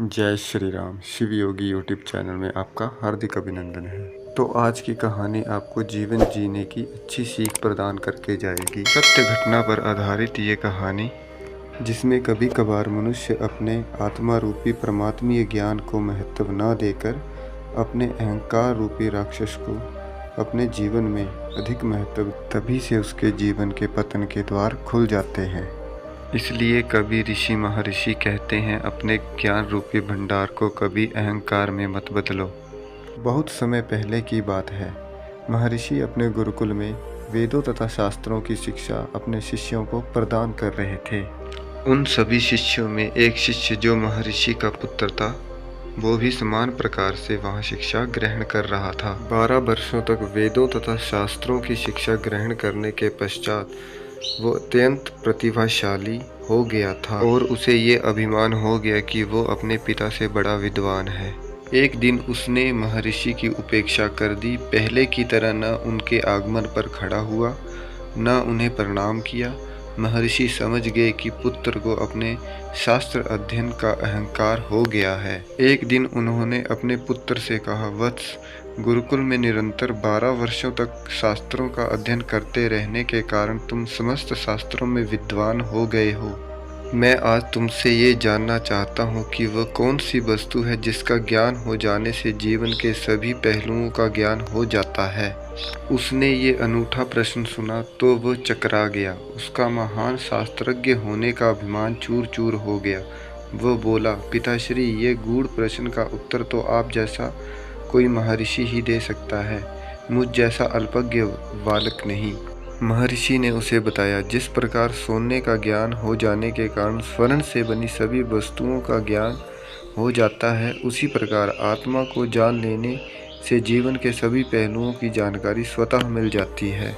जय श्री राम। शिव योगी YouTube channel में आपका हार्दिक अभिनंदन है। तो आज की कहानी आपको जीवन जीने की अच्छी सीख प्रदान करके जाएगी। सत्य घटना पर आधारित ये कहानी, जिसमें कभी कभार मनुष्य अपने आत्मा रूपी परमात्मीय ज्ञान को महत्व न देकर अपने अहंकार रूपी राक्षस को अपने जीवन में अधिक महत्व, तभी से उसके जीवन के पतन के द्वार खुल जाते हैं। इसलिए कभी ऋषि महर्षि कहते हैं, अपने ज्ञान रूपी भंडार को कभी अहंकार में मत बदलो। बहुत समय पहले की बात है। महर्षि अपने गुरुकुल में वेदों तथा शास्त्रों की शिक्षा अपने शिष्यों को प्रदान कर रहे थे। उन सभी शिष्यों में एक शिष्य जो महर्षि का पुत्र था, वो भी समान प्रकार से वहाँ शिक्षा ग्रहण कर रहा था। 12 वर्षों तक वेदों तथा शास्त्रों की शिक्षा ग्रहण करने के पश्चात वो अत्यंत प्रतिभाशाली हो गया था और उसे ये अभिमान हो गया कि वो अपने पिता से बड़ा विद्वान है। एक दिन उसने महर्षि की उपेक्षा कर दी। पहले की तरह न उनके आगमन पर खड़ा हुआ, न उन्हें प्रणाम किया। महर्षि समझ गए कि पुत्र को अपने शास्त्र अध्ययन का अहंकार हो गया है। एक दिन उन्होंने अपने पुत्र से कहा, वत्स, गुरुकुल में निरंतर 12 वर्षों तक शास्त्रों का अध्ययन करते रहने के कारण तुम समस्त शास्त्रों में विद्वान हो गए हो। मैं आज तुमसे ये जानना चाहता हूँ कि वह कौन सी वस्तु है जिसका ज्ञान हो जाने से जीवन के सभी पहलुओं का ज्ञान हो जाता है। उसने ये अनूठा प्रश्न सुना तो वह चकरा गया। उसका महान शास्त्रज्ञ होने का अभिमान चूर चूर हो गया। वह बोला, पिताश्री, ये गूढ़ प्रश्न का उत्तर तो आप जैसा कोई महर्षि ही दे सकता है, मुझ जैसा अल्पज्ञ बालक नहीं। महर्षि ने उसे बताया, जिस प्रकार सोने का ज्ञान हो जाने के कारण स्वर्ण से बनी सभी वस्तुओं का ज्ञान हो जाता है, उसी प्रकार आत्मा को जान लेने से जीवन के सभी पहलुओं की जानकारी स्वतः मिल जाती है।